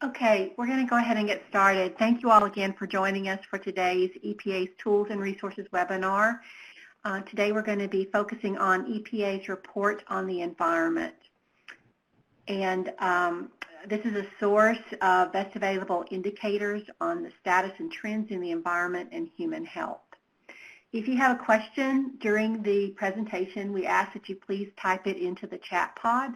Okay, we're going to go ahead and get started. Thank you all again for joining us for today's EPA's Tools and Resources webinar. Today we're going to be focusing on EPA's report on the environment. And this is a source of best available indicators on the status and trends in the environment and human health. If you have a question during the presentation, we ask that you please type it into the chat pod.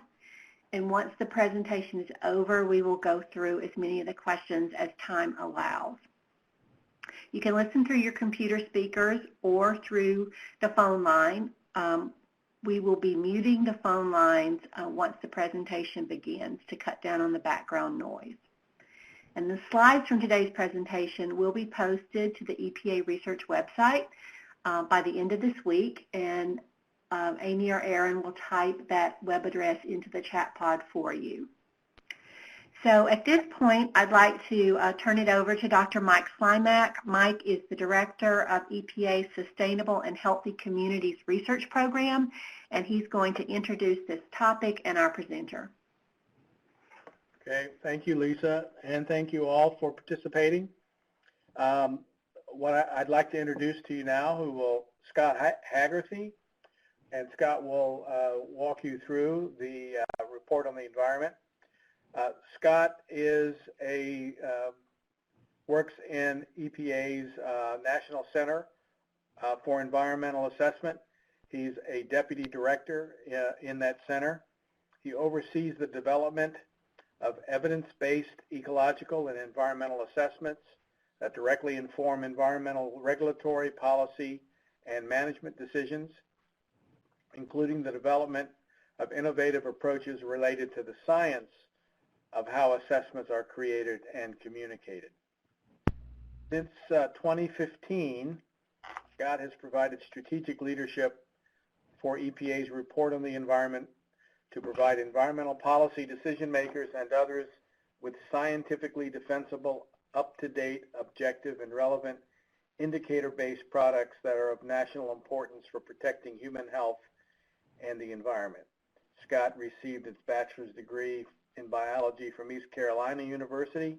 And once the presentation is over, we will go through as many of the questions as time allows. You can listen through your computer speakers or through the phone line. We will be muting the phone lines once the presentation begins to cut down on the background noise. And the slides from today's presentation will be posted to the EPA research website by the end of this week, and Amy or Aaron will type that web address into the chat pod for you. So at this point, I'd like to turn it over to Dr. Mike Slimak. Mike is the Director of EPA's Sustainable and Healthy Communities Research Program, and he's going to introduce this topic and our presenter. Okay, thank you, Lisa, and thank you all for participating. What I'd like to introduce to you now, Scot Hagerthey, and Scott will walk you through the report on the environment. Scott works in EPA's National Center for Environmental Assessment. He's a deputy director in that center. He oversees the development of evidence-based ecological and environmental assessments that directly inform environmental regulatory policy and management decisions, including the development of innovative approaches related to the science of how assessments are created and communicated. Since 2015, Scott has provided strategic leadership for EPA's report on the environment to provide environmental policy decision makers and others with scientifically defensible, up-to-date, objective, and relevant indicator-based products that are of national importance for protecting human health and the environment. Scott received his bachelor's degree in biology from East Carolina University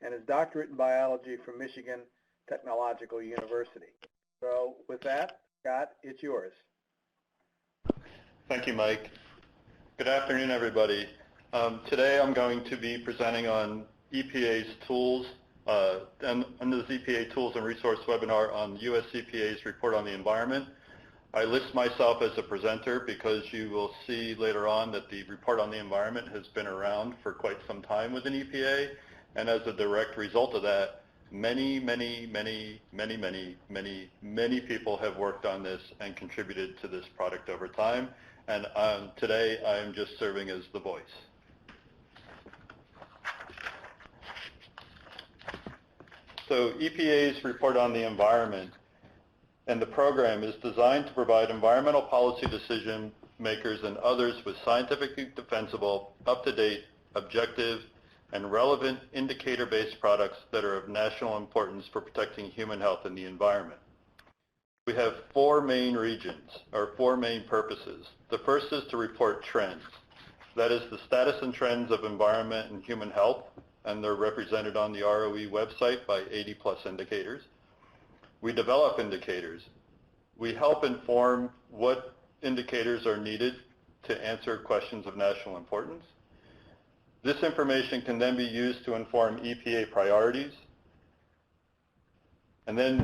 and his doctorate in biology from Michigan Technological University. So with that, Scott, it's yours. Thank you, Mike. Good afternoon, everybody. Today I'm going to be presenting on EPA's tools, and under this EPA Tools and Resource webinar on US EPA's report on the environment. I list myself as a presenter because you will see later on that the report on the environment has been around for quite some time within EPA, and as a direct result of that, many people have worked on this and contributed to this product over time, and today I am just serving as the voice. So EPA's report on the environment and the program is designed to provide environmental policy decision makers and others with scientifically defensible, up-to-date, objective, and relevant indicator-based products that are of national importance for protecting human health and the environment. We have four main regions, or four main purposes. The first is to report trends. That is the status and trends of environment and human health, and they're represented on the ROE website by 80+ indicators. We develop indicators. We help inform what indicators are needed to answer questions of national importance. This information can then be used to inform EPA priorities. And then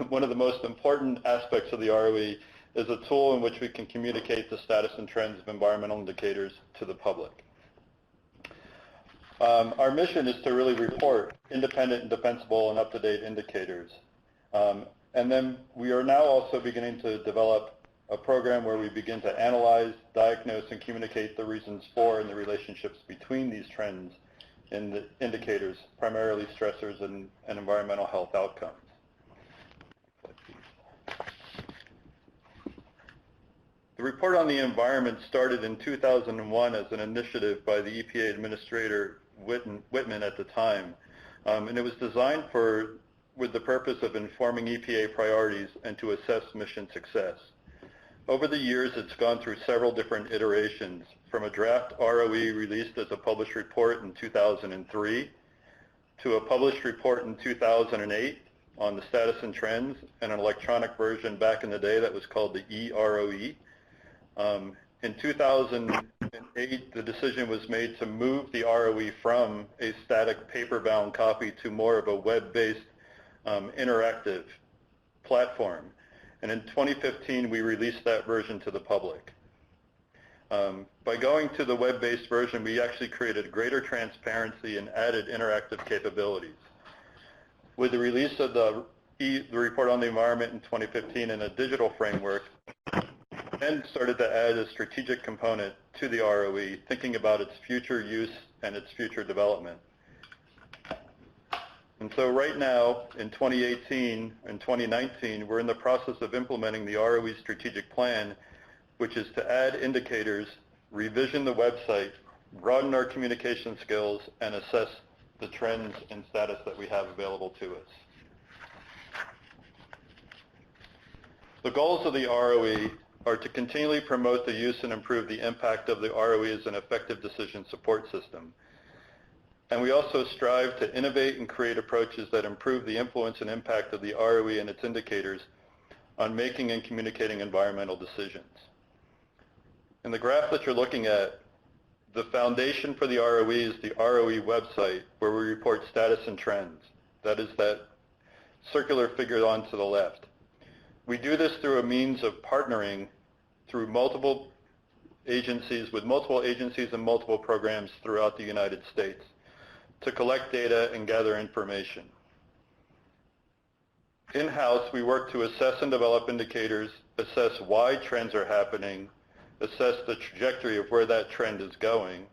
one of the most important aspects of the ROE is a tool in which we can communicate the status and trends of environmental indicators to the public. Our mission is to really report independent and defensible and up-to-date indicators. And then we are now also beginning to develop a program where we begin to analyze, diagnose, and communicate the reasons for and the relationships between these trends in the indicators, primarily stressors and environmental health outcomes. The report on the environment started in 2001 as an initiative by the EPA Administrator Whitman at the time, and it was designed with the purpose of informing EPA priorities and to assess mission success. Over the years, it's gone through several different iterations. from a draft ROE released as a published report in 2003 to a published report in 2008 on the status and trends, and an electronic version back in the day that was called the eROE. In 2008, the decision was made to move the ROE from a static paper-bound copy to more of a web-based interactive platform. And in 2015, we released that version to the public. By going to the web-based version, we actually created greater transparency and added interactive capabilities. With the release of the report on the environment in 2015 in a digital framework, and started to add a strategic component to the ROE, thinking about its future use and its future development. And so right now, in 2018 and 2019, we're in the process of implementing the ROE strategic plan, which is to add indicators, revision the website, broaden our communication skills, and assess the trends and status that we have available to us. The goals of the ROE are to continually promote the use and improve the impact of the ROE as an effective decision support system. And we also strive to innovate and create approaches that improve the influence and impact of the ROE and its indicators on making and communicating environmental decisions. In the graph that you're looking at, the foundation for the ROE is the ROE website, where we report status and trends. That is that circular figure on to the left. We do this through a means of partnering through multiple agencies, with multiple agencies and multiple programs throughout the United States to collect data and gather information. In-house, we work to assess and develop indicators, assess why trends are happening, assess the trajectory of where that trend is going,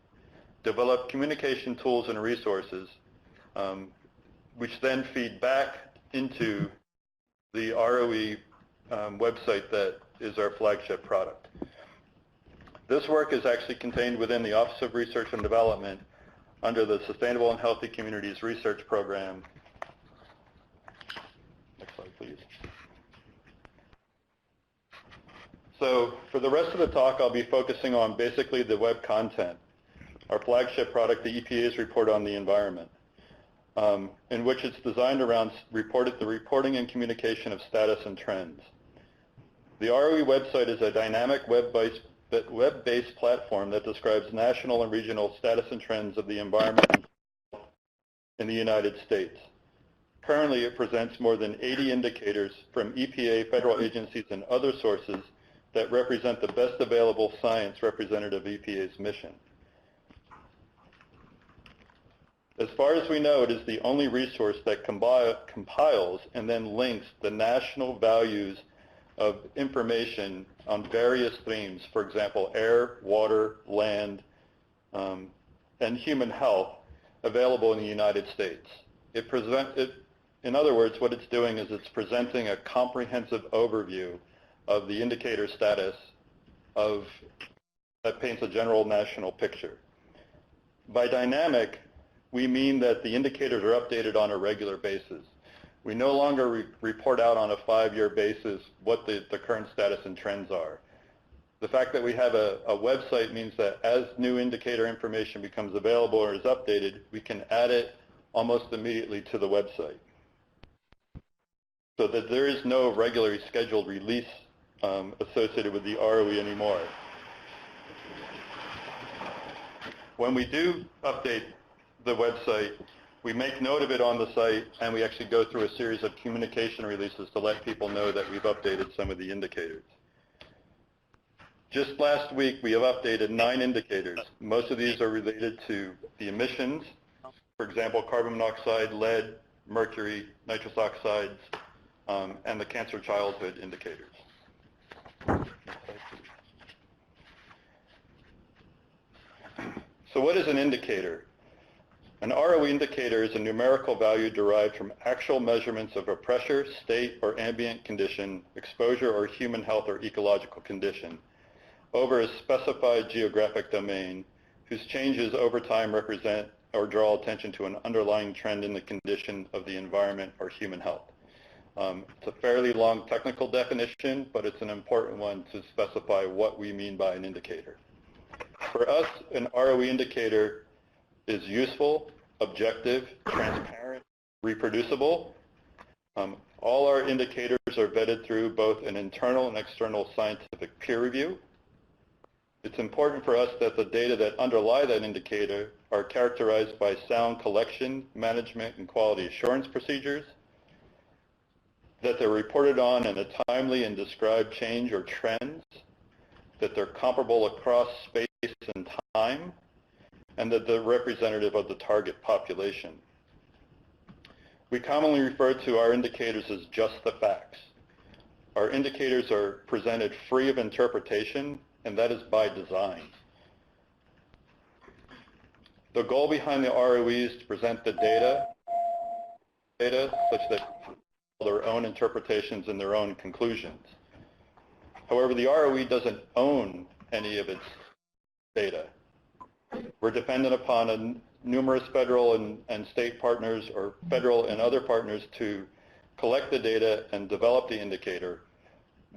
develop communication tools and resources, which then feed back into the ROE website that is our flagship product. This work is actually contained within the Office of Research and Development under the Sustainable and Healthy Communities Research Program. Next slide, please. So for the rest of the talk, I'll be focusing on basically the web content, our flagship product, the EPA's report on the environment, in which it's designed around the reporting and communication of status and trends. The ROE website is a dynamic web-based platform that describes national and regional status and trends of the environment in the United States. Currently, it presents more than 80 indicators from EPA, federal agencies, and other sources that represent the best available science representative of EPA's mission. As far as we know, it is the only resource that compiles and then links the national values of information on various themes, for example, air, water, land, and human health available in the United States. In other words, what it's doing is it's presenting a comprehensive overview of the indicator status that paints a general national picture. By dynamic, we mean that the indicators are updated on a regular basis. We no longer report out on a 5-year basis what the current status and trends are. The fact that we have a website means that as new indicator information becomes available or is updated, we can add it almost immediately to the website, so that there is no regularly scheduled release associated with the ROE anymore. When we do update the website, we make note of it on the site, and we actually go through a series of communication releases to let people know that we've updated some of the indicators. Just last week, we have updated 9 indicators. Most of these are related to the emissions, for example, carbon monoxide, lead, mercury, nitrous oxides, and the cancer childhood indicators. So what is an indicator? An ROE indicator is a numerical value derived from actual measurements of a pressure, state, or ambient condition, exposure, or human health or ecological condition over a specified geographic domain whose changes over time represent or draw attention to an underlying trend in the condition of the environment or human health. It's a fairly long technical definition, but it's an important one to specify what we mean by an indicator. For us, an ROE indicator is useful, objective, transparent, reproducible. All our indicators are vetted through both an internal and external scientific peer review. It's important for us that the data that underlie that indicator are characterized by sound collection, management, and quality assurance procedures, that they're reported on in a timely and described change or trends, that they're comparable across space and time, and that they're representative of the target population. We commonly refer to our indicators as just the facts. Our indicators are presented free of interpretation, and that is by design. The goal behind the ROE is to present the data such that their own interpretations and their own conclusions. However, the ROE doesn't own any of its data. We're dependent upon numerous federal and state partners, or federal and other partners, to collect the data and develop the indicator.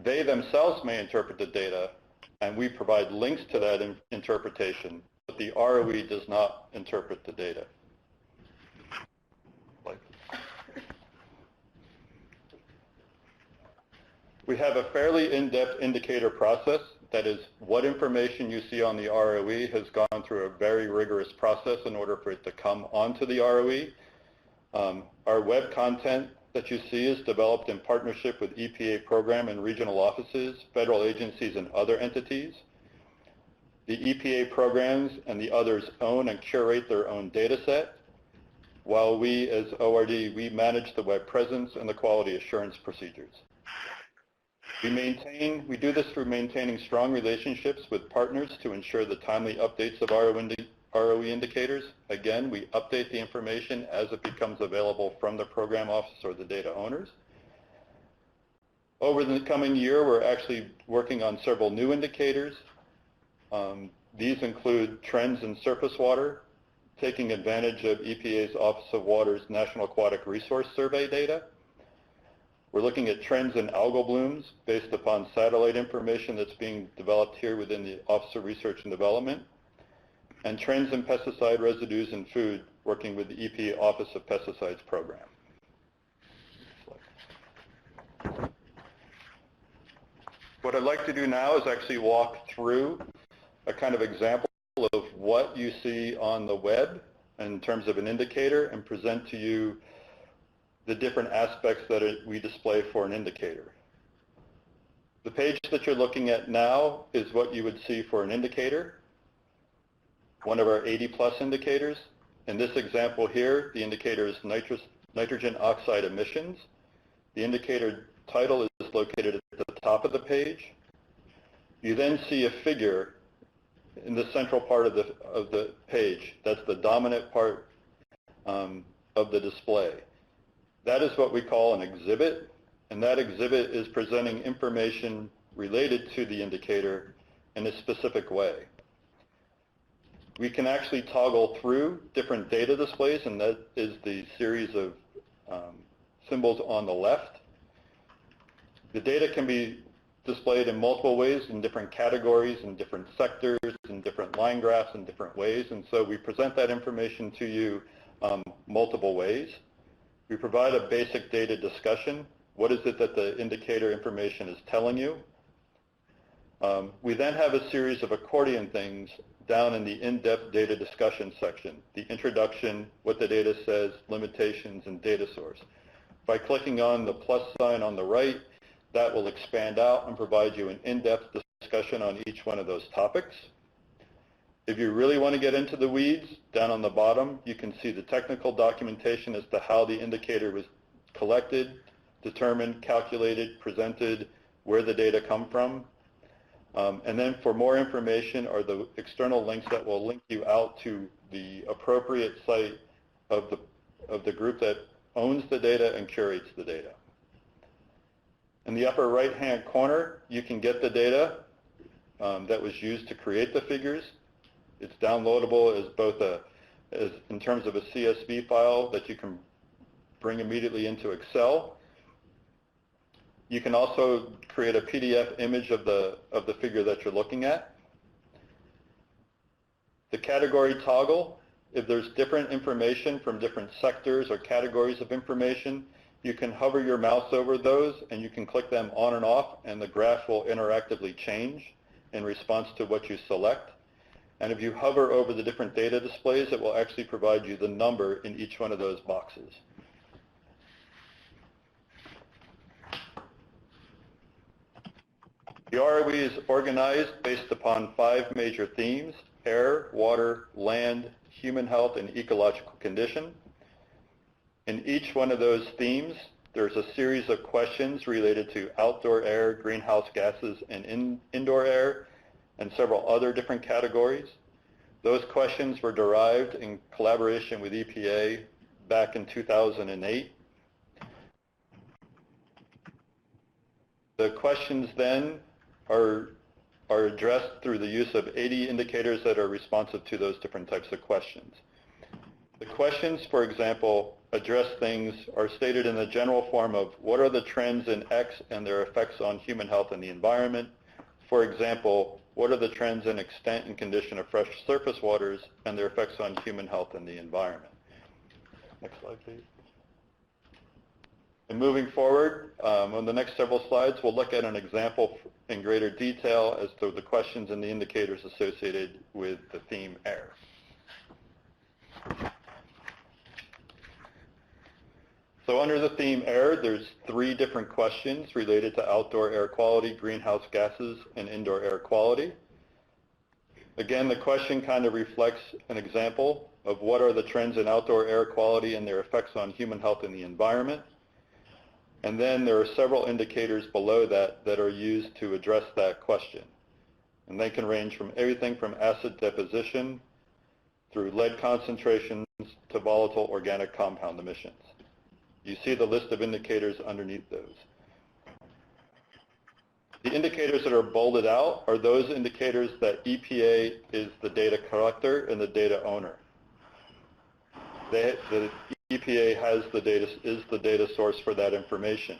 They themselves may interpret the data, and we provide links to that interpretation, but the ROE does not interpret the data. We have a fairly in-depth indicator process. That is, what information you see on the ROE has gone through a very rigorous process in order for it to come onto the ROE. Our web content that you see is developed in partnership with EPA program and regional offices, federal agencies, and other entities. The EPA programs and the others own and curate their own data set, while we, as ORD, we manage the web presence and the quality assurance procedures. We do this through maintaining strong relationships with partners to ensure the timely updates of ROE indicators. Again, we update the information as it becomes available from the program office or the data owners. Over the coming year, we're actually working on several new indicators. These include trends in surface water, taking advantage of EPA's Office of Water's National Aquatic Resource Survey data. We're looking at trends in algal blooms based upon satellite information that's being developed here within the Office of Research and Development, and trends in pesticide residues in food, working with the EPA Office of Pesticides program. What I'd like to do now is actually walk through a kind of example of what you see on the web in terms of an indicator, and present to you the different aspects that we display for an indicator. The page that you're looking at now is what you would see for an indicator, one of our 80+ indicators. In this example here, the indicator is nitrogen oxide emissions. The indicator title is located at the top of the page. You then see a figure in the central part of the page. That's the dominant part of the display. That is what we call an exhibit, and that exhibit is presenting information related to the indicator in a specific way. We can actually toggle through different data displays, and that is the series of symbols on the left. The data can be displayed in multiple ways, in different categories, in different sectors, in different line graphs, in different ways, and so we present that information to you multiple ways. We provide a basic data discussion. What is it that the indicator information is telling you? We then have a series of accordion things down in the in-depth data discussion section, the introduction, what the data says, limitations, and data source. By clicking on the plus sign on the right, that will expand out and provide you an in-depth discussion on each one of those topics. If you really want to get into the weeds, down on the bottom, you can see the technical documentation as to how the indicator was collected, determined, calculated, presented, where the data come from. And then for more information are the external links that will link you out to the appropriate site of the group that owns the data and curates the data. In the upper right-hand corner, you can get the data that was used to create the figures. It's downloadable as both as in terms of a CSV file that you can bring immediately into Excel. You can also create a PDF image of the figure that you're looking at. category toggle, if there's different information from different sectors or categories of information, you can hover your mouse over those and you can click them on and off, and the graph will interactively change in response to what you select. And if you hover over the different data displays, it will actually provide you the number in each one of those boxes. The ROE is organized based upon 5 major themes: air, water, land, human health, and ecological condition. In each one of those themes, there's a series of questions related to outdoor air, greenhouse gases, and indoor air, and several other different categories. Those questions were derived in collaboration with EPA back in 2008. The questions then are addressed through the use of 80 indicators that are responsive to those different types of questions. The questions, for example, address things, are stated in the general form of what are the trends in X and their effects on human health and the environment. For example, what are the trends in extent and condition of fresh surface waters and their effects on human health and the environment. Next slide, please. And moving forward, on the next several slides, we'll look at an example in greater detail as to the questions and the indicators associated with the theme air. So under the theme air, there's 3 different questions related to outdoor air quality, greenhouse gases, and indoor air quality. Again, the question kind of reflects an example of what are the trends in outdoor air quality and their effects on human health and the environment. And then there are several indicators below that that are used to address that question. And they can range from everything from acid deposition through lead concentrations to volatile organic compound emissions. You see the list of indicators underneath those. The indicators that are bolded out are those indicators that EPA is the data collector and the data owner. The EPA has the data, is the data source for that information.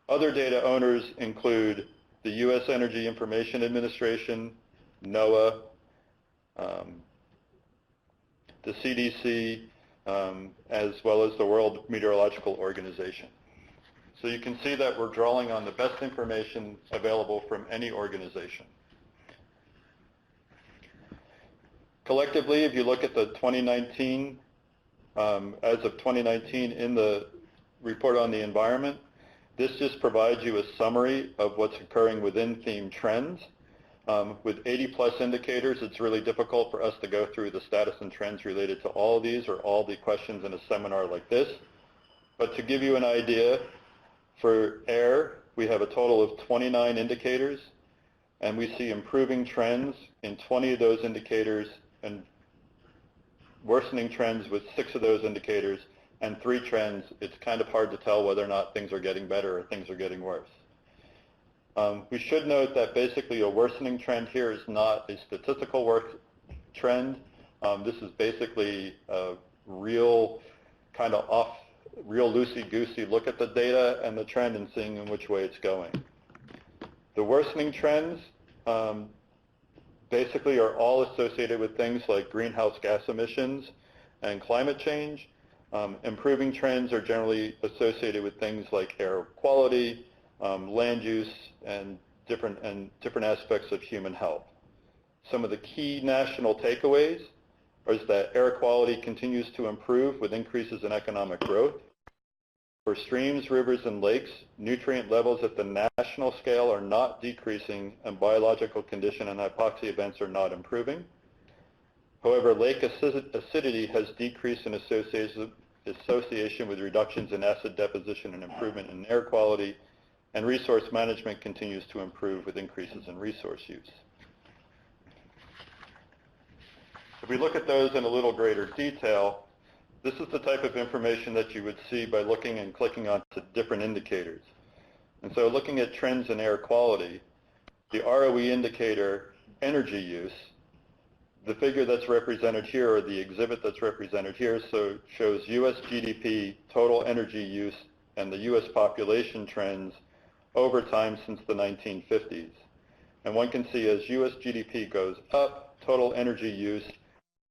Other data owners include the U.S. Energy Information Administration, NOAA, the CDC, as well as the World Meteorological Organization. So you can see that we're drawing on the best information available from any organization. Collectively, if you look at the 2019, as of 2019 in the report on the environment, this just provides you a summary of what's occurring within theme trends. With 80+ indicators, it's really difficult for us to go through the status and trends related to all of these or all the questions in a seminar like this. But to give you an idea, for air, we have a total of 29 indicators, and we see improving trends in 20 of those indicators and worsening trends with 6 of those indicators, and 3 trends, it's kind of hard to tell whether or not things are getting better or things are getting worse. We should note that basically a worsening trend here is not a statistical trend. This is basically a real kind of real loosey-goosey look at the data and the trend and seeing in which way it's going. The worsening trends basically are all associated with things like greenhouse gas emissions and climate change. Improving trends are generally associated with things like air quality, land use, and different aspects of human health. Some of the key national takeaways is that air quality continues to improve with increases in economic growth. For streams, rivers, and lakes, nutrient levels at the national scale are not decreasing, and biological condition and hypoxia events are not improving. However, lake acidity has decreased in association with reductions in acid deposition and improvement in air quality, and resource management continues to improve with increases in resource use. If we look at those in a little greater detail, this is the type of information that you would see by looking and clicking onto different indicators. And so looking at trends in air quality, the ROE indicator, energy use, the figure that's represented here, or the exhibit that's represented here, so shows U.S. GDP, total energy use, and the U.S. population trends over time since the 1950s. And one can see as U.S. GDP goes up, total energy use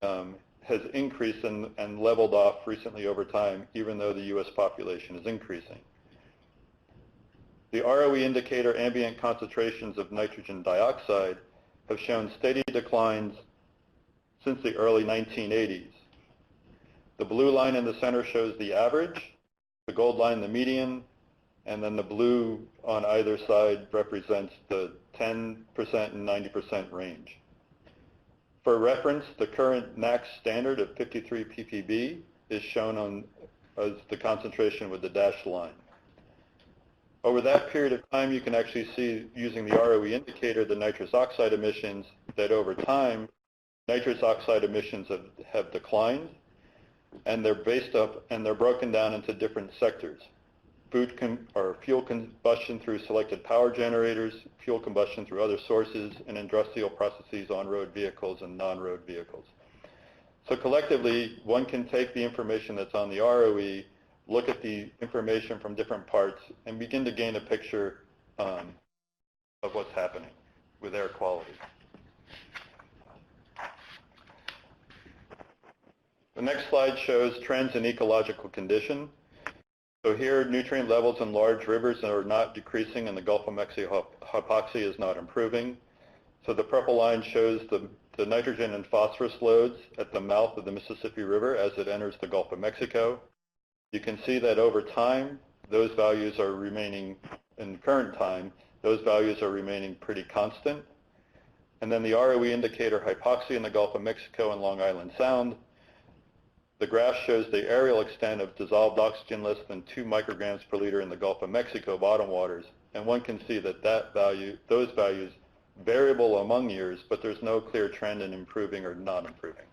has increased and leveled off recently over time, even though the U.S. population is increasing. The ROE indicator ambient concentrations of nitrogen dioxide have shown steady declines since the early 1980s. The blue line in the center shows the average, the gold line the median, and then the blue on either side represents the 10% and 90% range. For reference, the current NAAQS standard of 53 ppb is shown as the concentration with the dashed line. Over that period of time, you can actually see, using the ROE indicator, the nitrous oxide emissions, that over time, nitrous oxide emissions have declined, and they're broken down into different sectors. Fuel combustion through selected power generators, fuel combustion through other sources, and industrial processes on road vehicles and non-road vehicles. So collectively, one can take the information that's on the ROE, look at the information from different parts, and begin to gain a picture of what's happening with air quality. The next slide shows trends in ecological condition. So here, nutrient levels in large rivers are not decreasing, and the Gulf of Mexico hypoxia is not improving. So the purple line shows the nitrogen and phosphorus loads at the mouth of the Mississippi River as it enters the Gulf of Mexico. You can see that over time, those values are remaining, in current time, those values are remaining pretty constant. And then the ROE indicator hypoxia in the Gulf of Mexico and Long Island Sound. The graph shows the aerial extent of dissolved oxygen less than 2 micrograms per liter in the Gulf of Mexico bottom waters, and one can see that those values variable among years, but there's no clear trend in improving or not improving.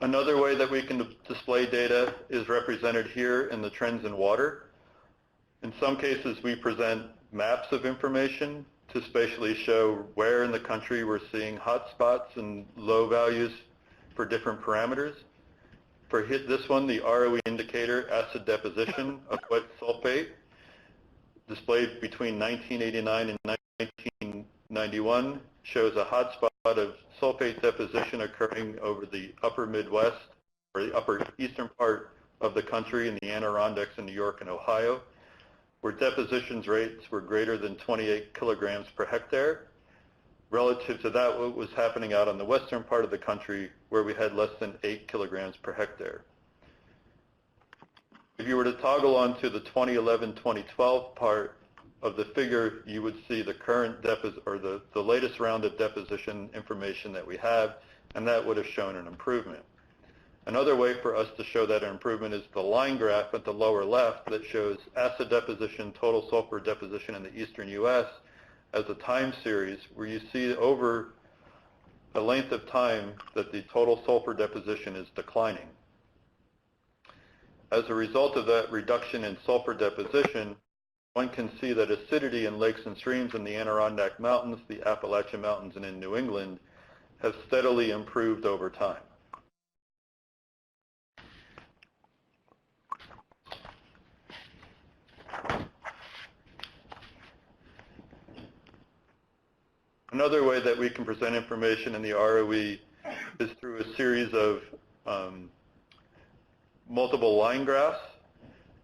Another way that we can display data is represented here in the trends in water. In some cases, we present maps of information to spatially show where in the country we're seeing hot spots and low values for different parameters. For this one, the ROE indicator, acid deposition of wet sulfate, displayed between 1989 and 1991, shows a hot spot of sulfate deposition occurring over the upper Midwest, or the upper eastern part of the country in the Adirondacks in New York and Ohio, where depositions rates were greater than 28 kilograms per hectare. Relative to that, what was happening out on the western part of the country, where we had less than 8 kilograms per hectare. If you were to toggle onto the 2011-2012 part of the figure, you would see the current the latest round of deposition information that we have, and that would have shown an improvement. Another way for us to show that improvement is the line graph at the lower left that shows acid deposition, total sulfur deposition in the eastern U.S. as a time series, where you see over a length of time that the total sulfur deposition is declining. As a result of that reduction in sulfur deposition, one can see that acidity in lakes and streams in the Adirondack Mountains, the Appalachian Mountains, and in New England have steadily improved over time. Another way that we can present information in the ROE is through a series of multiple line graphs.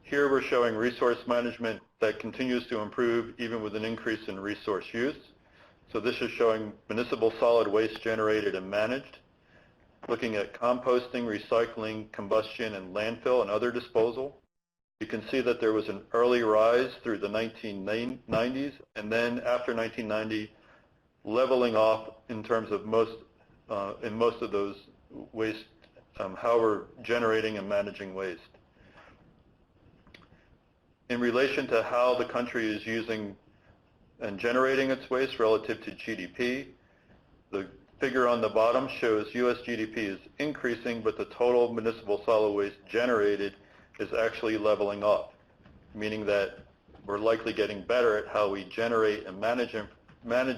Here we're showing resource management that continues to improve even with an increase in resource use. So this is showing municipal solid waste generated and managed, looking at composting, recycling, combustion, and landfill and other disposal. You can see that there was an early rise through the 1990s, and then after 1990, leveling off in terms of in most of those waste, how we're generating and managing waste. In relation to how the country is using and generating its waste relative to GDP, the figure on the bottom shows U.S. GDP is increasing, but the total municipal solid waste generated is actually leveling off, meaning that we're likely getting better at how we generate and manage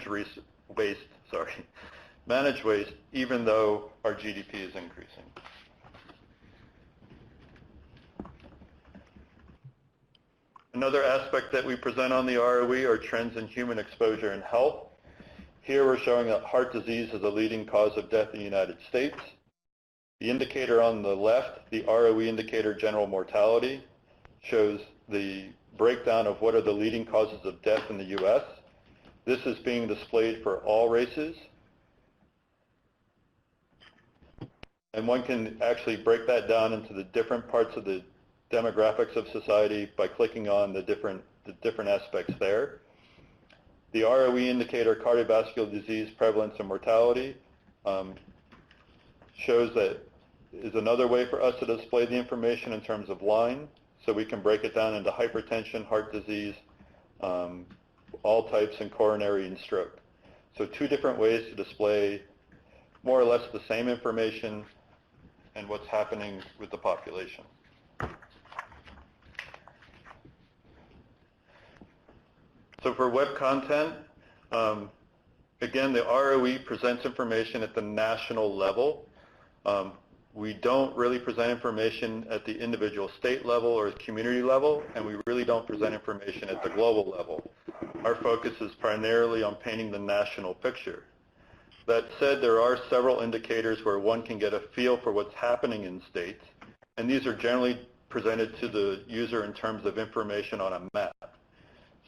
waste, even though our GDP is increasing. Another aspect that we present on the ROE are trends in human exposure and health. Here we're showing that heart disease is a leading cause of death in the United States. The indicator on the left, the ROE indicator general mortality, shows the breakdown of what are the leading causes of death in the U.S. This is being displayed for all races. And one can actually break that down into the different parts of the demographics of society by clicking on the different aspects there. The ROE indicator, cardiovascular disease prevalence and mortality, shows that is another way for us to display the information in terms of line, so we can break it down into hypertension, heart disease, all types, and coronary and stroke. So two different ways to display more or less the same information and what's happening with the population. So for web content, again, the ROE presents information at the national level. We don't really present information at the individual state level or community level, and we really don't present information at the global level. Our focus is primarily on painting the national picture. That said, there are several indicators where one can get a feel for what's happening in states, and these are generally presented to the user in terms of information on a map.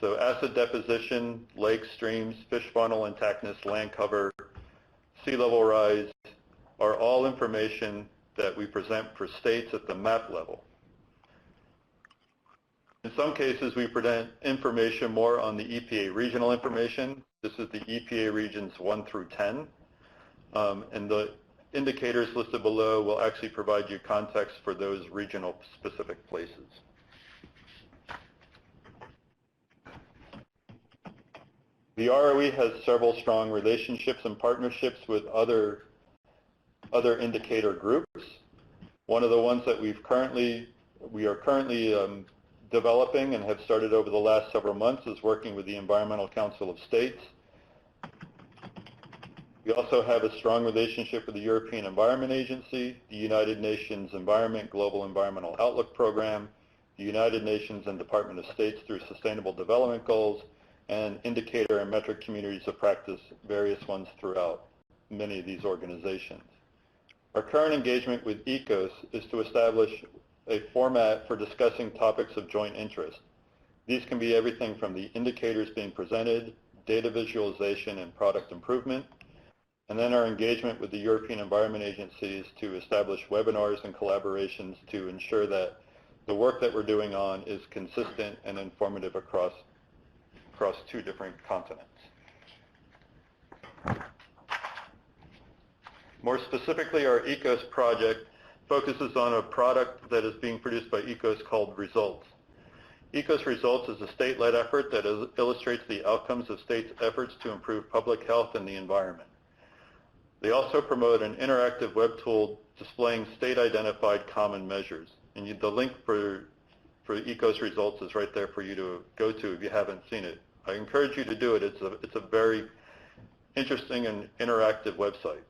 So acid deposition, lakes, streams, fish funnel intactness, land cover, sea level rise are all information that we present for states at the map level. In some cases, we present information more on the EPA regional information. This is the EPA regions 1 through 10. And the indicators listed below will actually provide you context for those regional specific places. The ROE has several strong relationships and partnerships with other indicator groups. One of the ones that we are currently developing and have started over the last several months is working with the Environmental Council of States. We also have a strong relationship with the European Environment Agency, the United Nations Environment Global Environmental Outlook Program, the United Nations and Department of States through Sustainable Development Goals, and indicator and metric communities of practice, various ones throughout many of these organizations. Our current engagement with ECOS is to establish a format for discussing topics of joint interest. These can be everything from the indicators being presented, data visualization, and product improvement. And then our engagement with the European Environment Agency is to establish webinars and collaborations to ensure that the work that we're doing on is consistent and informative across two different continents. More specifically, our ECOS project focuses on a product that is being produced by ECOS called Results. ECOS Results is a state-led effort that illustrates the outcomes of states' efforts to improve public health and the environment. They also promote an interactive web tool displaying state-identified common measures. And the link for ECOS Results is right there for you to go to if you haven't seen it. I encourage you to do it. It's a very interesting and interactive website.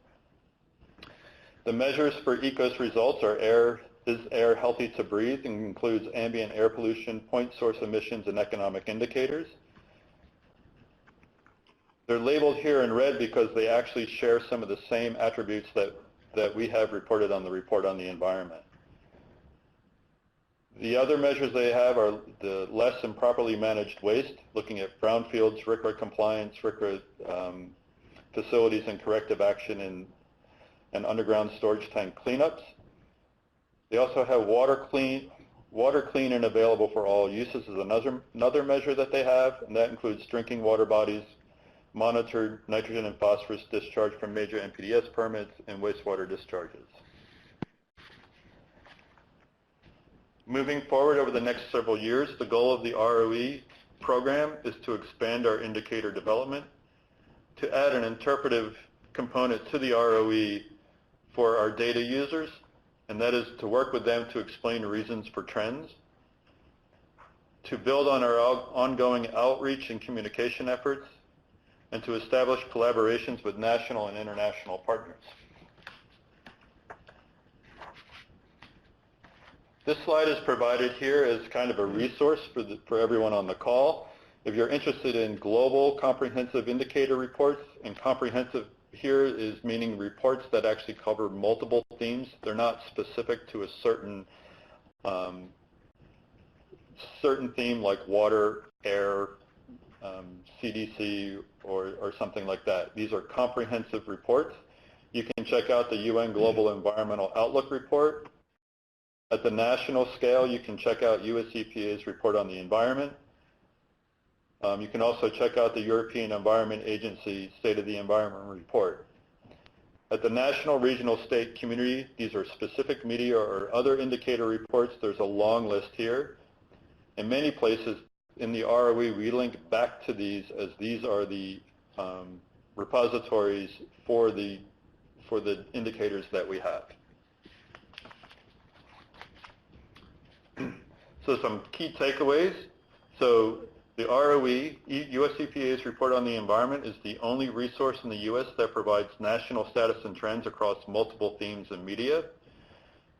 The measures for ECOS Results are is air healthy to breathe, and includes ambient air pollution, point source emissions, and economic indicators. They're labeled here in red because they actually share some of the same attributes that we have reported on the report on the environment. The other measures they have are the less and properly managed waste, looking at brownfields, RCRA compliance, RCRA facilities and corrective action and underground storage tank cleanups. They also have water clean and available for all uses is another measure that they have, and that includes drinking water bodies, monitored nitrogen and phosphorus discharge from major NPDES permits, and wastewater discharges. Moving forward over the next several years, the goal of the ROE program is to expand our indicator development, to add an interpretive component to the ROE for our data users, and that is to work with them to explain reasons for trends, to build on our ongoing outreach and communication efforts, and to establish collaborations with national and international partners. This slide is provided here as kind of a resource for everyone on the call. If you're interested in global comprehensive indicator reports, and comprehensive here is meaning reports that actually cover multiple themes. They're not specific to a certain theme like water, air, CDC, or something like that. These are comprehensive reports. You can check out the UN Global Environmental Outlook report. At the national scale, you can check out US EPA's report on the environment. You can also check out the European Environment Agency State of the Environment report. At the national, regional, state, community, these are specific media or other indicator reports. There's a long list here. In many places in the ROE, we link back to these as these are the repositories for the indicators that we have. So some key takeaways. So the ROE, US EPA's report on the environment, is the only resource in the US that provides national status and trends across multiple themes and media.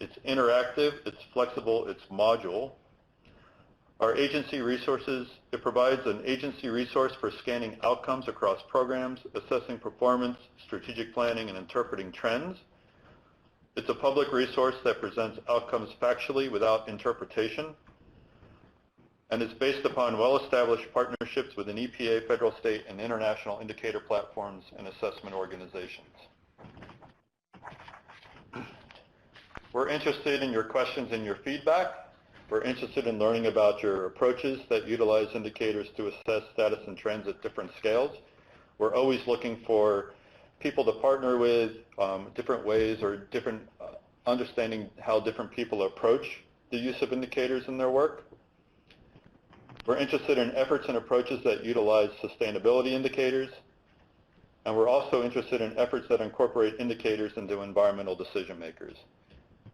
It's interactive, it's flexible, it's modular. Our agency resources, it provides an agency resource for scanning outcomes across programs, assessing performance, strategic planning, and interpreting trends. It's a public resource that presents outcomes factually without interpretation. And it's based upon well-established partnerships within EPA, federal, state, and international indicator platforms and assessment organizations. We're interested in your questions and your feedback. We're interested in learning about your approaches that utilize indicators to assess status and trends at different scales. We're always looking for people to partner with, different ways or different understanding how different people approach the use of indicators in their work. We're interested in efforts and approaches that utilize sustainability indicators, and we're also interested in efforts that incorporate indicators into environmental decision makers.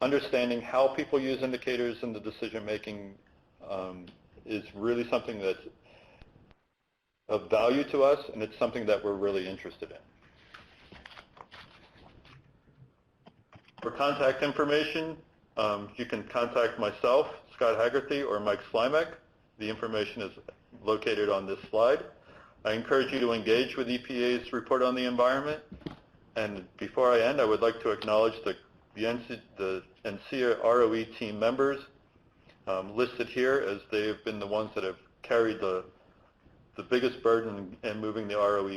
Understanding how people use indicators in the decision making is really something that's of value to us, and it's something that we're really interested in. For contact information, you can contact myself, Scot Hagerthey, or Mike Slimek. The information is located on this slide. I encourage you to engage with EPA's report on the environment. And before I end, I would like to acknowledge the NCEA ROE team members listed here, as they have been the ones that have carried the biggest burden in moving the ROE